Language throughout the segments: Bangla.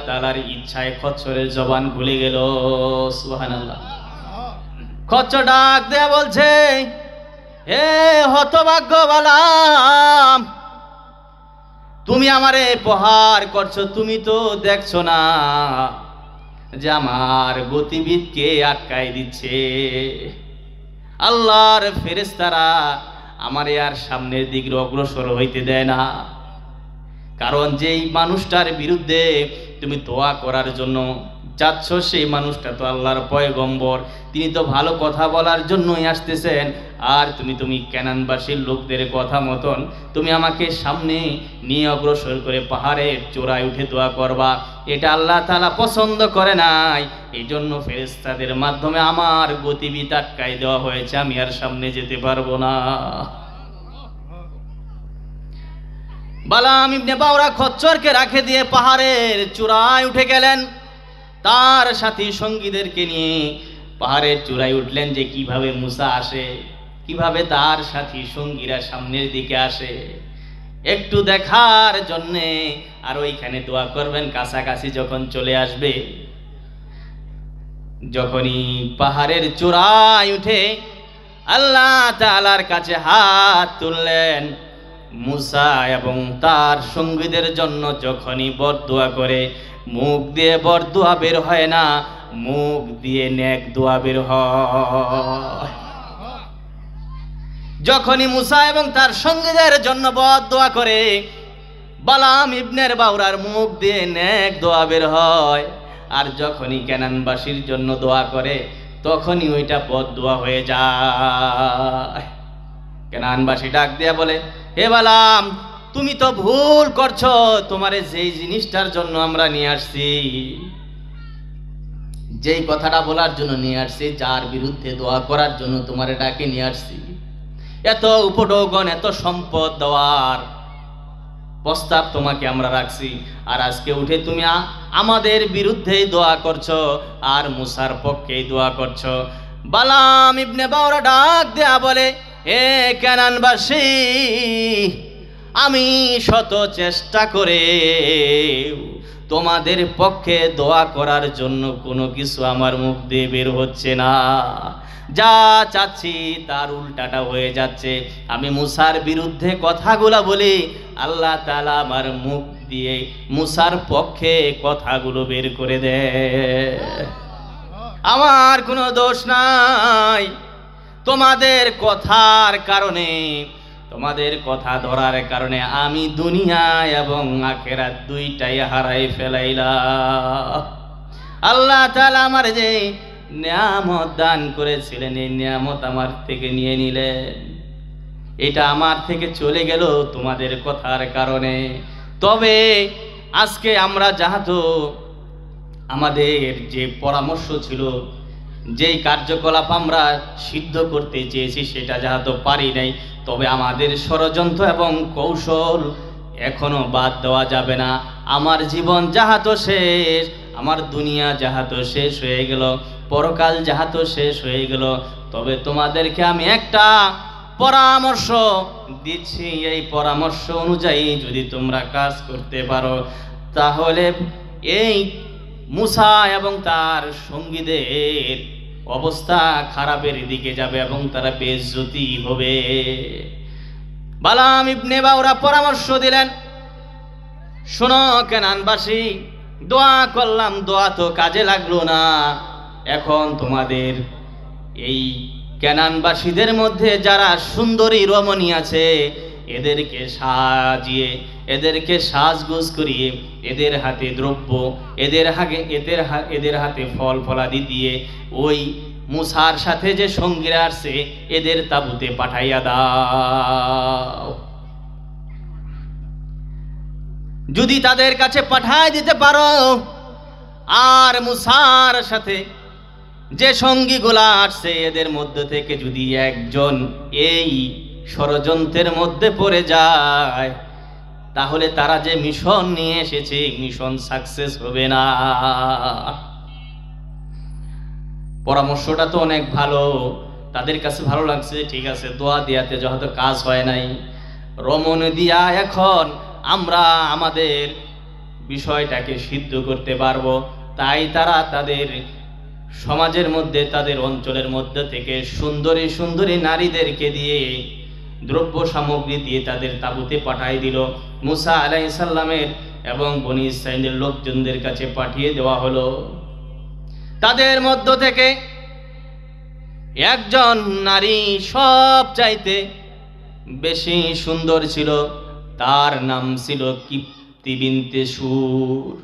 তাআলার ইচ্ছায় খচ্চরের জবান খুলে গেল। সুবহানাল্লাহ। খচ্চর ডাক দেয়া বলছে, হে হতভাগ্য বালাম, তুমি আমারে প্রহার করছো, তুমি তো দেখছো না যে আমার গতিবিদকে আটকাই দিচ্ছে। আল্লাহর ফেরেশতারা আমারে আর সামনের দিকে অগ্রসর হইতে দেয় না, কারণ যেই মানুষটার বিরুদ্ধে তুমি দোয়া করার জন্য যাচ্ছ সেই মানুষটা তো আল্লাহর পয়গম্বর, তিনি তো ভালো কথা বলার জন্যই আসতেছেন। আর তুমি কেনানবাসীর লোকদের কথা মতন তুমি আমাকে সামনে নিয়ে অগ্রসর করে পাহাড়ের চূড়ায় উঠে দোয়া করবা, এটা আল্লাহ তাআলা পছন্দ করে নাই। এই জন্য ফেরেশতাদের মাধ্যমে আমার গতিবিধি আটকাই দেওয়া হয়েছে, আমি আর সামনে যেতে পারবো না। বালাম ইবনে বাওরা খচ্চরকে রাখে দিয়ে পাহাড়ের চূড়ায় উঠে গেলেন, তার সাথী সঙ্গীদেরকে নিয়ে পাহাড়ের চূড়ায় উঠলেন। যে কিভাবে মুসা আসে, কিভাবে তার সাথী সঙ্গীরা সামনের দিকে আসে একটু দেখার জন্যে, আর ওইখানে দোয়া করবেন। কাছাকাছি যখন চলে আসবে, যখনই পাহাড়ের চূড়ায় উঠে আল্লাহ তাআলার কাছে হাত তুললেন, মুসা এবং তার সঙ্গীদের জন্য যখনই বরদোয়া করে, মুখ দিয়ে বরদোয়া বের হয় না, মুখ দিয়ে নেক দোয়া বের হয়। যখনই মুসা এবং তার সঙ্গীদের জন্য বরদোয়া করে, বালাম ইবনের বাওরার মুখ দিয়ে নেক দোয়া বের হয়। আর যখনই কেনানবাসীর জন্য দোয়া করে, তখনই ওইটা বরদোয়া হয়ে যায়। কেনানবাসী ডাক দিয়া বলে, হে বালাম, তুমি তো ভুল করছো, তোমারে যেই জিনিসটার জন্য আমরা নিয়ে আসছি, যেই কথাটা বলার জন্য নিয়ে আসছি, যার বিরুদ্ধে দোয়া করার জন্য তোমারে ডাকে নিয়ে আসছি, এত উপঢৌকন, এত সম্পদ দেওয়ার প্রস্তাব তোমাকে আমরা রাখছি, আর আজকে উঠে তুমি আমাদের বিরুদ্ধেই দোয়া করছো, আর মুসার পক্ষেই দোয়া করছো। বালাম ইবনে বাওরা ডাক দেয়া বলে, হে কেনানবাসী, আমি শত চেষ্টা করে তোমাদের পক্ষে দোয়া করার জন্য কোনো কিছু আমার মুখ দিয়ে বের হচ্ছে না, যা চাচ্ছি তার উল্টাটা হয়ে যাচ্ছে। আমি মুসার বিরুদ্ধে কথাগুলা বলি, আল্লাহ তাআলা আমার মুখ দিয়ে মুসার পক্ষে কথাগুলো বের করে দেয়। আমার কোনো দোষ নাই, তোমাদের কথার কারণে, তোমাদের কথা ধরার কারণে আমি দুনিয়া এবং আখিরাত দুইটাই হারাই ফেলাইলাম। আল্লাহ তাআলা আমার যে নিয়ামত দান করেছিলেন, এই নিয়ামত আমার থেকে নিয়ে নিলেন, এটা আমার থেকে চলে গেল তোমাদের কথার কারণে। তবে আজকে আমরা যেহেতু আমাদের যে পরামর্শ ছিল, যেই কার্যকলাপ আমরা সিদ্ধ করতে চেয়েছি, সেটা যেহেতু পারি নাই, তবে আমাদের ষড়যন্ত্র এবং কৌশল এখনো বাদ দেওয়া যাবে না। আমার জীবন যাহাতো শেষ, আমার দুনিয়া যাহাতো শেষ হয়ে গেল, পরকাল যাহাতো শেষ হয়ে গেল, তবে তোমাদেরকে আমি একটা পরামর্শ দিচ্ছি। এই পরামর্শ অনুযায়ী যদি তোমরা কাজ করতে পারো, তাহলে এই মুসা এবং তার সঙ্গীদের অবস্থা খারাপের দিকে যাবে এবং তারা বেইজ্জতি হবে। বালাম ইবনে বাওরা পরামর্শ দিলেন, শোনো কেনানবাসী, দোয়া করলাম, দোয়া তো কাজে লাগলো না। এখন তোমাদের এই কেনানবাসীদের মধ্যে যারা সুন্দরী রমণী আছে, এদেরকে সাজিয়ে, এদেরকে সাজগোজ করিয়ে, এদের হাতে দ্রব্য, এদের হাতে ফল ফলাদি দিয়ে ওই মুসার সাথে যে সঙ্গীরা আসছে এদের তাঁবুতে পাঠাইয়া দাও। যদি তাদের কাছে পাঠায় দিতে পারো, আর মুসার সাথে যে সঙ্গীগুলা আসছে এদের মধ্যে থেকে যদি একজন এই ষড়যন্ত্রের মধ্যে পড়ে যায়, তাহলে তারা যে মিশন নিয়ে এসেছে, মিশন সাকসেস হবে না। পরামর্শটা তো অনেক ভালো, তাদের কাছে ভালো লাগছে, ঠিক আছে, দোয়া দিয়াতে যেহেতু কাজ হয় নাই, রমণ দিয়া এখন আমরা আমাদের বিষয়টাকে সিদ্ধ করতে পারবো। তাই তারা তাদের সমাজের মধ্যে, তাদের অঞ্চলের মধ্যে থেকে সুন্দরী সুন্দরী নারীদেরকে দিয়ে, দ্রব্য সামগ্রী দিয়ে তাদের তাঁবুতে পাঠিয়ে দিল। মুসা আলাইহিস সালামের এবং বনী ইসরাঈলের লোকজনদের কাছে পাঠিয়ে দেওয়া হলো। তাদের মধ্য থেকে একজন নারী সব চাইতে বেশি সুন্দর ছিল, তার নাম ছিল কিপ্তি বিনতে সুর।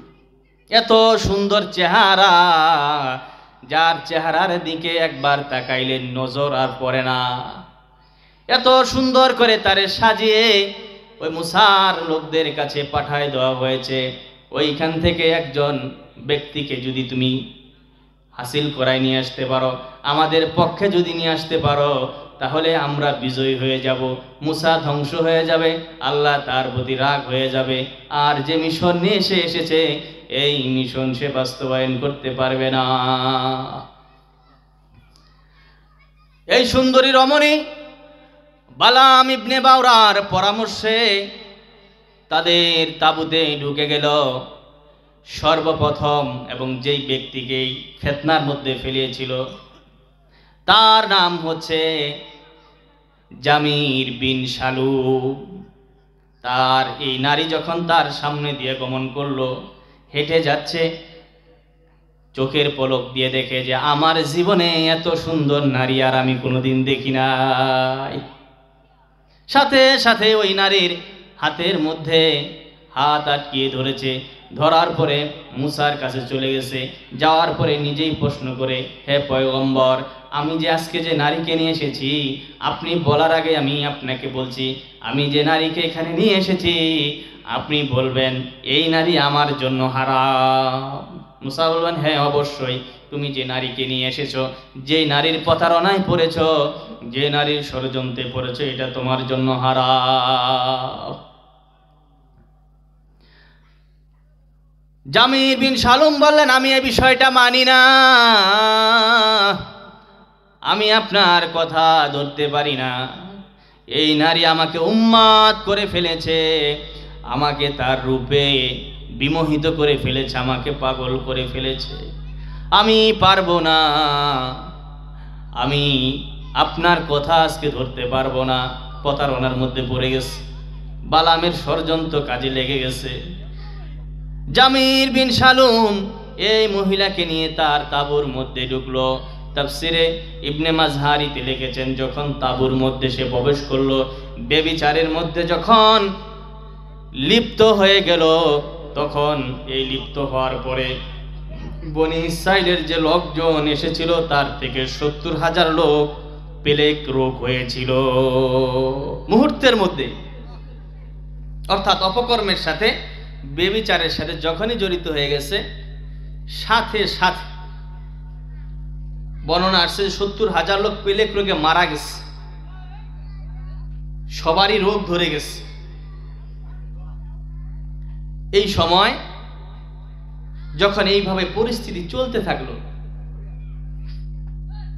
এত সুন্দর চেহারা, যার চেহারার দিকে একবার তাকাইলে নজর আর পড়ে না। এত সুন্দর করে তারে সাজিয়ে ওই মুসার লোকদের কাছে পাঠায় দেওয়া হয়েছে। ওইখান থেকে একজন ব্যক্তিকে যদি তুমি হাসিল করায় নিয়ে আসতে পারো, আমাদের পক্ষে যদি নিয়ে আসতে পারো, তাহলে আমরা বিজয়ী হয়ে যাব, মুসা ধ্বংস হয়ে যাবে, আল্লাহ তার প্রতি রাগ হয়ে যাবে, আর যে মিশন নিয়ে সে এসেছে এই মিশন সে বাস্তবায়ন করতে পারবে না। এই সুন্দরী রমণী বালাম ইবনে বাওরার পরামর্শে তাদের তাঁবুতে ঢুকে গেল। সর্বপ্রথম এবং যেই ব্যক্তিকে ফিতনার মধ্যে ফেলিয়েছিল তার নাম হচ্ছে জামির বিন শালুম। তার এই নারী যখন তার সামনে দিয়ে গমন করলো, হেঁটে যাচ্ছে, চোখের পলক দিয়ে দেখে যে আমার জীবনে এত সুন্দর নারী আর আমি কোনোদিন দেখি নাই। সাথে সাথে ওই নারীর হাতের মধ্যে হাত আটকিয়ে ধরেছে। ধরার পরে মুসার কাছে চলে গেছে। যাওয়ার পরে নিজেই প্রশ্ন করে, হে পয়গম্বর, আমি যে আজকে যে নারীকে নিয়ে এসেছি, আপনি বলার আগে আমি আপনাকে বলছি, আমি যে নারীকে এখানে নিয়ে এসেছি আপনি বলবেন এই নারী আমার জন্য হারাম। মুসা বলবেন, হ্যাঁ অবশ্যই, তুমি যে নারীকে নিয়ে এসেছো, যে নারীর প্রতারণায় পড়েছো, যে নারীর ষড়যন্ত্রে পড়েছো, এটা তোমার জন্য হারাম। জামির বিন শালুম বললেন, আমি এই বিষয়টা মানি না, আমি আপনার কথা ধরতে পারি না। এই নারী আমাকে উন্মাদ করে ফেলেছে, আমাকে তার রূপে বিমোহিত করে ফেলেছে, আমাকে পাগল করে ফেলেছে, আমি পারবো না, আমি আপনার কথা আজকে ধরতে পারবো না। প্রতারণার মধ্যে পড়ে গেছে, বালামের ষড়যন্ত্র কাজে লেগে গেছে। জামির বিন শালুম এই মহিলাকে নিয়ে তার তাঁবুর মধ্যে ঢুকলো। তাফসিরে ইবনে মাজহারিতে লিখেছেন, যখন তাঁবুর মধ্যে সে প্রবেশ করলো, বেবিচারের মধ্যে যখন লিপ্ত হয়ে গেল, তখন এই লিপ্ত হওয়ার পরে বনী ইসরাঈলের যে লোকজন এসেছিল তার থেকে 70,000 লোক পেলেক রোগ হয়েছিল মুহূর্তের মধ্যে। অর্থাৎ অপকর্মের সাথে, বেবিচারের সাথে যখনই জড়িত হয়ে গেছে, সাথে সাথে বর্ণনা আসছে 70,000 লোক পেলেক রোগে মারা গেছে, সবারই রোগ ধরে গেছে। এই সময় যখন এইভাবে পরিস্থিতি চলতে থাকলো,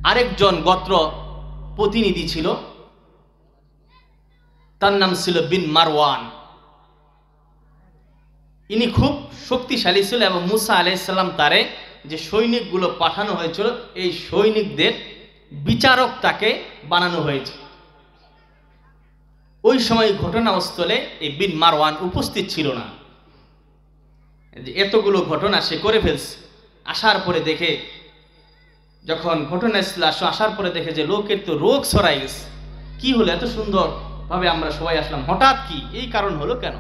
আরেকজন গোত্র প্রতিনিধি ছিল, তার নাম ছিল বিন মারওয়ান। ইনি খুব শক্তিশালী ছিল এবং মুসা আলাইহিস সালাম তারে যে সৈনিকগুলো পাঠানো হয়েছিল, এই সৈনিকদের বিচারক তাকে বানানো হয়েছে। ওই সময় ঘটনাস্থলে এই বিন মারওয়ান উপস্থিত ছিল না। এতগুলো ঘটনা সে করে ফেলছে। আসার পরে দেখে, যখন ঘটনাস্থলে আসার পরে দেখে যে লোকের তো রোগ ছড়াই গেছে, কি হলো, এত সুন্দর ভাবে আমরা সবাই আসলাম, হঠাৎ কি এই কারণ হলো কেন?